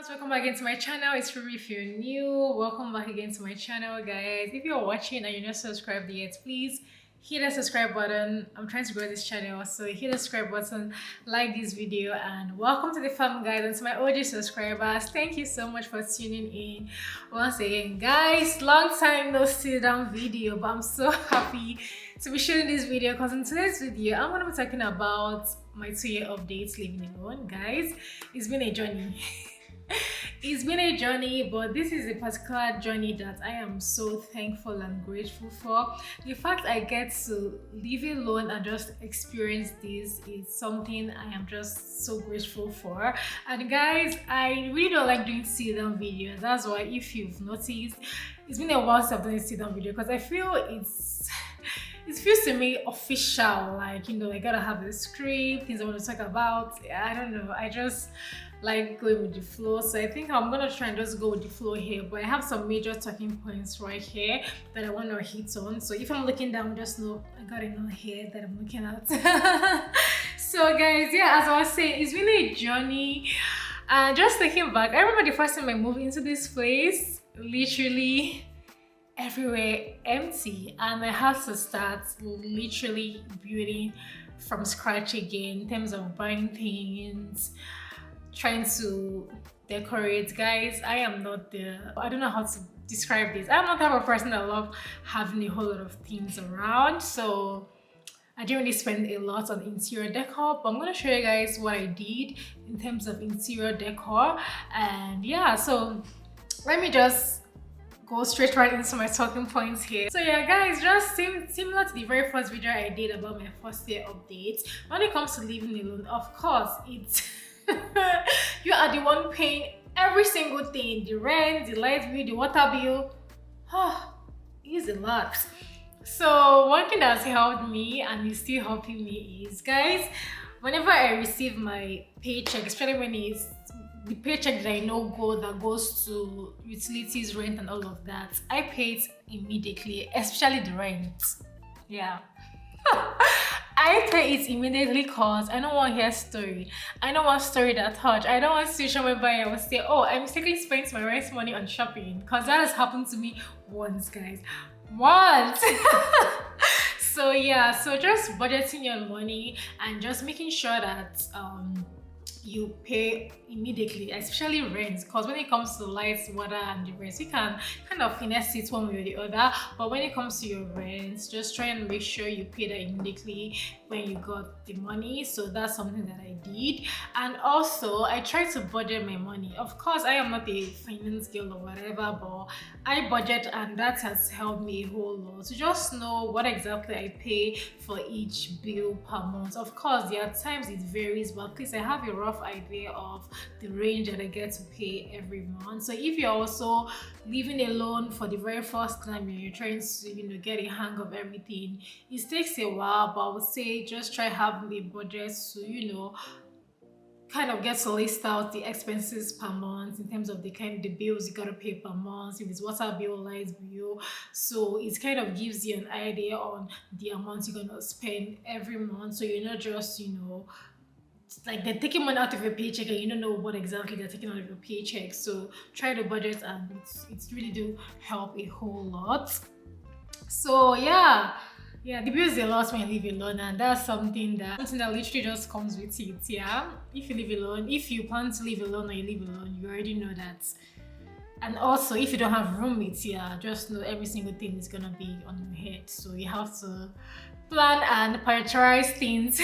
Welcome back again to my channel. It's Riri. If you're new, welcome back again to my channel, guys. If you're watching and you're not subscribed yet, please hit the subscribe button. I'm trying to grow this channel, so hit the subscribe button, like this video, and welcome to the family, guys, and to my OG subscribers. Thank you so much for tuning in once again, guys. Long time no sit down video, but I'm so happy to be shooting this video because in today's video I'm going to be talking about my 2-year updates living alone, guys. It's been a journey. It's been a journey, but this is a particular journey that I am so thankful and grateful for. The fact I get to live alone and just experience this is something I am just so grateful for. And guys, I really don't like doing sit down videos. That's why, if you've noticed, it's been a while since I've done a sit down video because I feel it feels to me official, like, you know, I gotta have a script, things I want to talk about. I don't know, I just like going with the flow, so I think I'm gonna try and just go with the flow here. But I have some major talking points right here that I want to hit on, so if I'm looking down, just know I got it on here that I'm looking at. So guys, yeah, as I was saying, it's been a journey. Just thinking back, I remember the first time I moved into this place, literally everywhere empty, and I had to start literally building from scratch again in terms of buying things, trying to decorate. Guys, I am not there. I don't know how to describe this. I'm not the type of person that love having a whole lot of things around, so I didn't really spend a lot on interior decor, but I'm gonna show you guys what I did in terms of interior decor. And yeah, so let me just go straight right into my talking points here. So yeah, guys, just similar to the very first video I did about my first year update, when it comes to living alone, of course, it's you are the one paying every single thing: the rent, the light bill, the water bill. It's a lot. So one thing that's helped me and is still helping me is, guys, whenever I receive my paycheck, especially when it's the paycheck that I know that goes to utilities, rent, and all of that, I pay it immediately, especially the rent. Yeah. I pay it immediately because I don't want to hear story. I don't want story that touch. I don't want situation whereby I will say, oh, I mistakenly spent my rent money on shopping, because that has happened to me once, guys. Once. So yeah, so just budgeting your money and just making sure that you pay immediately, especially rent, because when it comes to lights, water, and the rest, you can kind of finesse it one way or the other. But when it comes to your rent, just try and make sure you pay that immediately when you got the money. So that's something that I did. And also, I try to budget my money. Of course, I am not a finance girl or whatever, but I budget, and that has helped me a whole lot to just know what exactly I pay for each bill per month. Of course, there are times it varies, but at least I have a rough idea of the range that I get to pay every month. So if you're also living alone for the very first time and you're trying to, you know, get a hang of everything, it takes a while, but I would say just try having a budget to, you know, kind of get to list out the expenses per month in terms of the bills you gotta pay per month, if it's water bill, light bill. So it kind of gives you an idea on the amount you're gonna spend every month, so you're not just, you know, like they're taking money out of your paycheck and you don't know what exactly they're taking out of your paycheck. So try to budget, and it's really do help a whole lot. So yeah, the bills a lot when you live alone, and that's something that literally just comes with it. Yeah, if you live alone, if you plan to live alone or you live alone, you already know that. And also, if you don't have roommates, yeah, just know every single thing is gonna be on your head. So you have to plan and prioritize things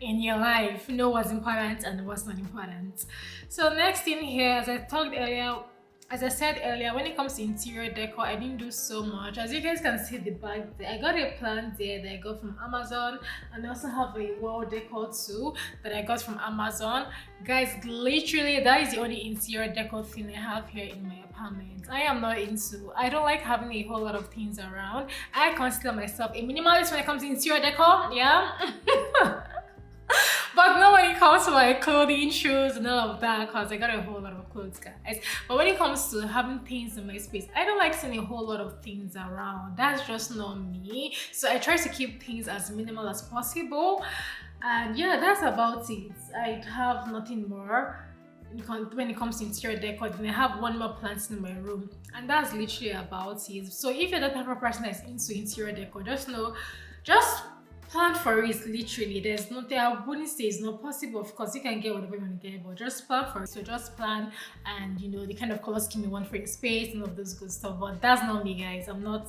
in your life. Know what's important and what's not important. So next thing here, as I said earlier, when it comes to interior decor, I didn't do so much. As you guys can see the back there, I got a plant there that I got from Amazon, and I also have a wall decor too that I got from Amazon. Guys, literally that is the only interior decor thing I have here in my apartment. I don't like having a whole lot of things around. I consider myself a minimalist when it comes to interior decor, yeah. But not when it comes to like clothing, shoes, and all of that, because I got a whole lot of clothes, guys. But when it comes to having things in my space, I don't like seeing a whole lot of things around. That's just not me. So I try to keep things as minimal as possible. And yeah, that's about it. I have nothing more. when it comes to interior decor, then I have one more plant in my room, and that's literally about it. So if you're that type of person that's into interior decor, just know, just plan for it. Literally, there's nothing I wouldn't say it's not possible. Of course, you can get whatever you want to get, but just plan for it. So just plan, and you know the kind of color scheme you want for your space and all of those good stuff. But that's not me, guys. I'm not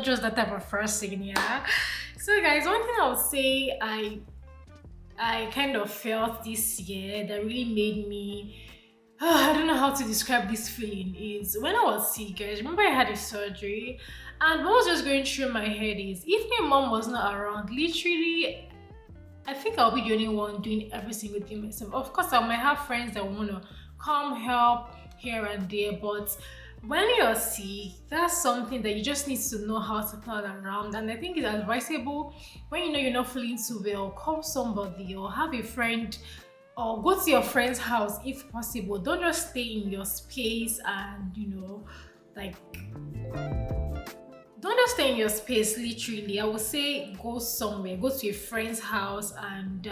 just that type of person. Yeah. So guys, one thing I would say I kind of felt this year that really made me, I don't know how to describe this feeling, is when I was sick, guys. Remember I had a surgery, and what was just going through my head is, if my mom was not around, literally I think I'll be the only one doing every single thing myself. Of course, I might have friends that want to come help here and there, but when you're sick, that's something that you just need to know how to plan around. And I think it's advisable, when you know you're not feeling too well, call somebody or have a friend, or go to your friend's house if possible. Don't just stay in your space and, you know, like, don't just stay in your space. Literally, I would say go somewhere, go to a friend's house, and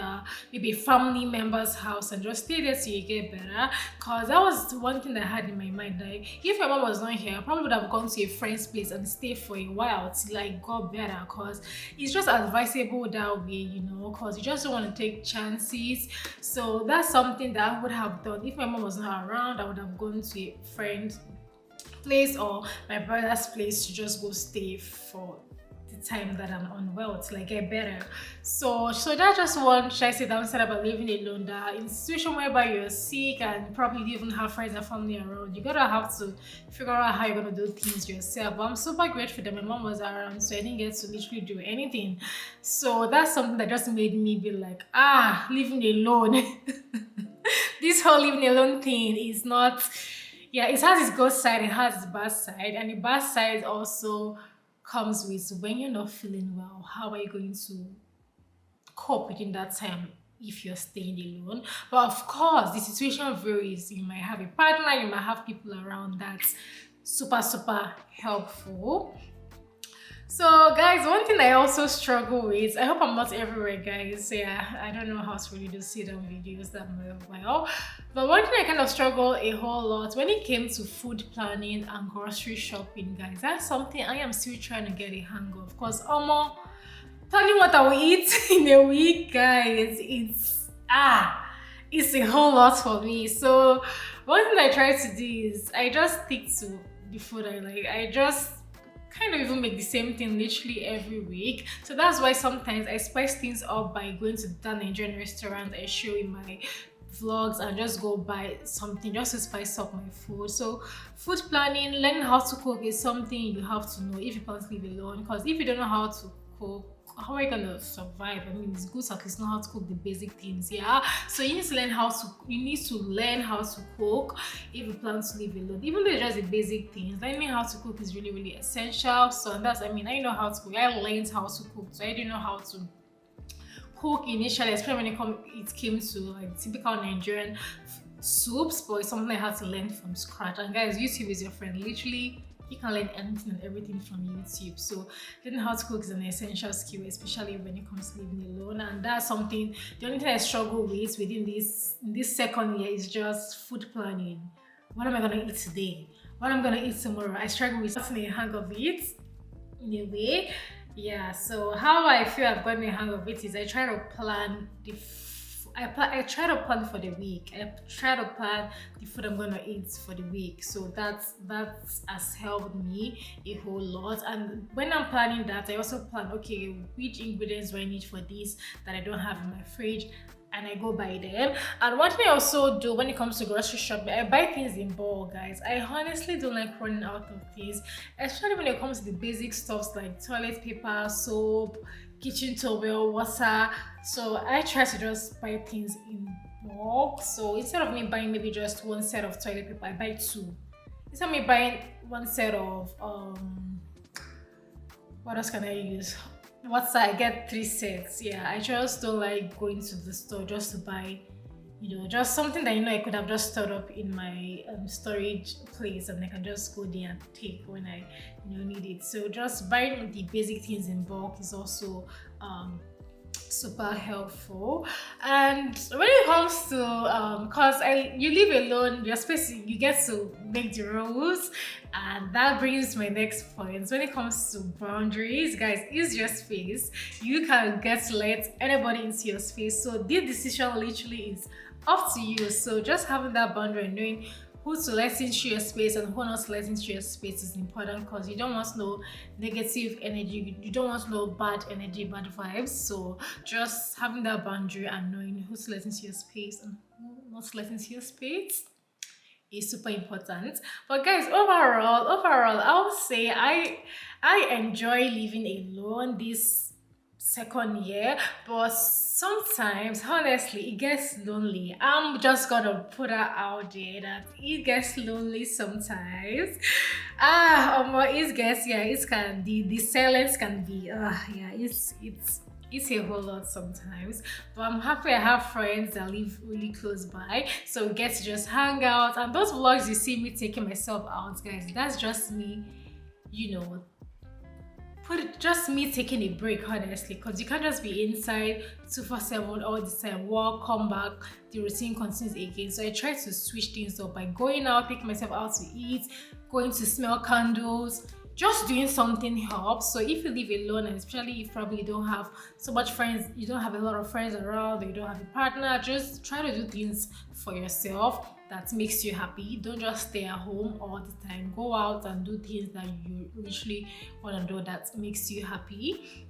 maybe a family member's house, and just stay there till you get better. Because that was one thing that I had in my mind, like, if my mom was not here, I probably would have gone to a friend's place and stay for a while till I got better. Because it's just advisable that way, you know, because you just don't want to take chances. So that's something that I would have done. If my mom was not around, I would have gone to a friend's place or my brother's place to just go stay for the time that I'm unwell till I get better. So that's just one, should I say, downside about living alone, that in a situation whereby you're sick and probably you even have friends and family around, you gotta have to figure out how you're gonna do things yourself. But I'm super grateful that my mom was around, so I didn't get to literally do anything. So that's something that just made me be like, living alone. This whole living alone thing is not, yeah, it has its good side, it has its bad side, and the bad side also comes with, when you're not feeling well, how are you going to cope within that time if you're staying alone? But of course, the situation varies. You might have a partner, you might have people around that's super helpful. So guys, one thing I also struggle with, I hope I'm not everywhere, guys. Yeah, I don't know how to really do sit down videos that well, but one thing I kind of struggle a whole lot when it came to food planning and grocery shopping, guys. That's something I am still trying to get a hang of. Cause planning what I will eat in a week, guys, it's a whole lot for me. So one thing I try to do is I just stick to the food I like. I just kind of even make the same thing literally every week. So that's why sometimes I spice things up by going to that Nigerian restaurant I show in my vlogs and just go buy something just to spice up my food. So food planning, learning how to cook is something you have to know if you plan to live alone, because if you don't know how to cook, how are you gonna survive? I mean, it's good to at least know how to cook the basic things, yeah. So you need to learn how to cook if you plan to live alone. Even though it's just the basic things, learning how to cook is really essential. So that's, I mean, I know how to cook. I learned how to cook, so I didn't know how to cook initially, especially when it came to like typical Nigerian soups, but it's something I had to learn from scratch. And guys, YouTube is your friend. Literally, you can learn anything and everything from YouTube. So learning how to cook is an essential skill, especially when it comes to living alone. And that's something, the only thing I struggle with within this second year is just food planning. What am I gonna eat today? What I'm gonna eat tomorrow? I struggle with getting a hang of it in a way. Yeah, so how I feel I've gotten a hang of it is I try to plan I try to plan for the week. I try to plan the food I'm gonna eat for the week. So that has helped me a whole lot. And when I'm planning that, I also plan, okay, which ingredients do I need for this that I don't have in my fridge, and I go buy them. And one thing I also do when it comes to grocery shopping, I buy things in bulk, guys. I honestly don't like running out of things, especially when it comes to the basic stuffs like toilet paper, soap, kitchen towel, water. So I try to just buy things in bulk. So instead of me buying maybe just one set of toilet paper, I buy two. Instead of me buying one set of what else can I use? Water, I get 3 sets. Yeah, I just don't like going to the store just to buy, just something that I could have just stored up in my storage place, and I can just go there and take when I need it. So just buying the basic things in bulk is also super helpful. And when it comes to cause you live alone, your space, you get to make the rules, and that brings my next point. When it comes to boundaries, guys, is your space. You can get to let anybody into your space, so this decision literally is up to you. So just having that boundary and knowing who to let into your space and who not to let into your space is important, because you don't want no negative energy, you don't want no bad energy, bad vibes. So just having that boundary and knowing who to let into your space and who not to let into your space is super important. But guys, overall, I would say I enjoy living alone this second year, but sometimes honestly it gets lonely. I'm just gonna put that out there that it gets lonely sometimes. It gets, yeah, it can, the silence can be yeah, it's a whole lot sometimes. But I'm happy I have friends that live really close by, so we get to just hang out. And those vlogs you see me taking myself out, guys, that's just me, you know, just me taking a break, honestly, because you can't just be inside 247 all the time, work, come back, the routine continues again. So I try to switch things up by going out, taking myself out to eat, going to smell candles. Just doing something helps. So if you live alone, and especially if probably you don't have so much friends, you don't have a lot of friends around, or you don't have a partner, just try to do things for yourself that makes you happy. Don't just stay at home all the time. Go out and do things that you literally want to do that makes you happy.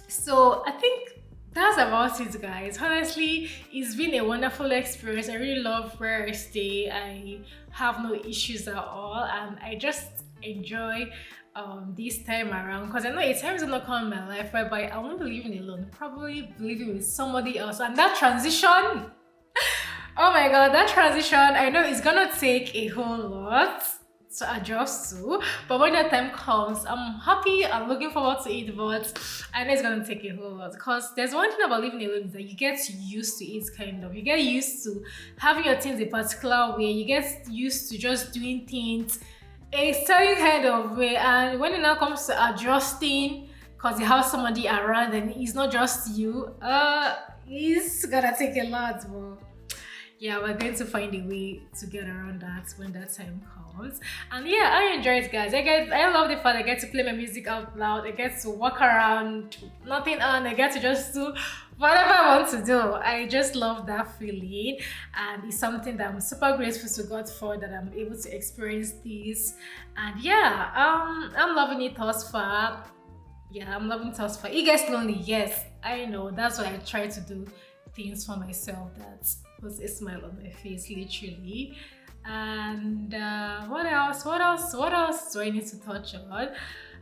So I think that's about it, guys. Honestly, it's been a wonderful experience. I really love where I stay. I have no issues at all, and I just enjoy this time around, because I know a time is gonna come in my life whereby I won't be living alone, probably living with somebody else. And that transition, oh my god, that transition, I know it's gonna take a whole lot to adjust to, but when that time comes, I'm happy, I'm looking forward to it. But I know it's gonna take a whole lot, because there's one thing about living alone, is that you get used to it. Kind of, you get used to having your things a particular way, you get used to just doing things a certain kind of way. And when it now comes to adjusting, because you have somebody around and it's not just you, it's gonna take a lot. But yeah, we're going to find a way to get around that when that time comes. And yeah, I enjoy it, guys. I love the fact I get to play my music out loud. I get to walk around, nothing on. I get to just do whatever I want to do. I just love that feeling, and it's something that I'm super grateful to God for, that I'm able to experience this. And yeah, I'm loving it thus far. Yeah, I'm loving it thus far. It gets lonely, yes, I know. That's why I try to do things for myself that puts a smile on my face, literally. And what else do I need to touch on?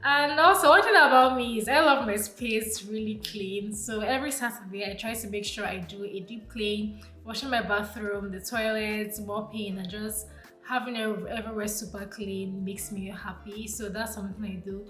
And also, one thing about me is I love my space really clean. So every Saturday I try to make sure I do a deep clean, washing my bathroom, the toilets, mopping, and just having everywhere super clean makes me happy. So that's something I do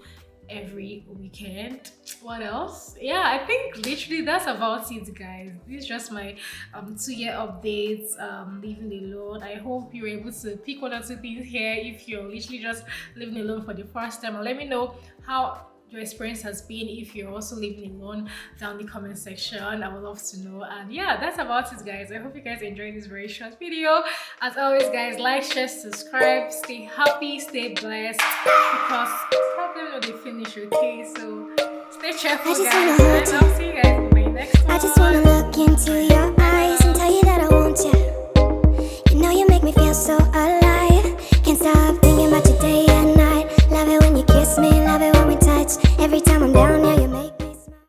every weekend. What else? Yeah, I think literally that's about it, guys. This is just my 2-year updates, living alone. I hope you're able to pick one or two things here if you're literally just living alone for the first time. And let me know how your experience has been if you're also living alone down in the comment section. I would love to know. And yeah, that's about it, guys. I hope you guys enjoyed this very short video. As always, guys, like, share, subscribe, stay happy, stay blessed, because problem will be finished. Okay, so stay cheerful, guys, and I'll see you guys in my next one. I just wanna look into your eyes and tell you that I want you. You know you make me feel so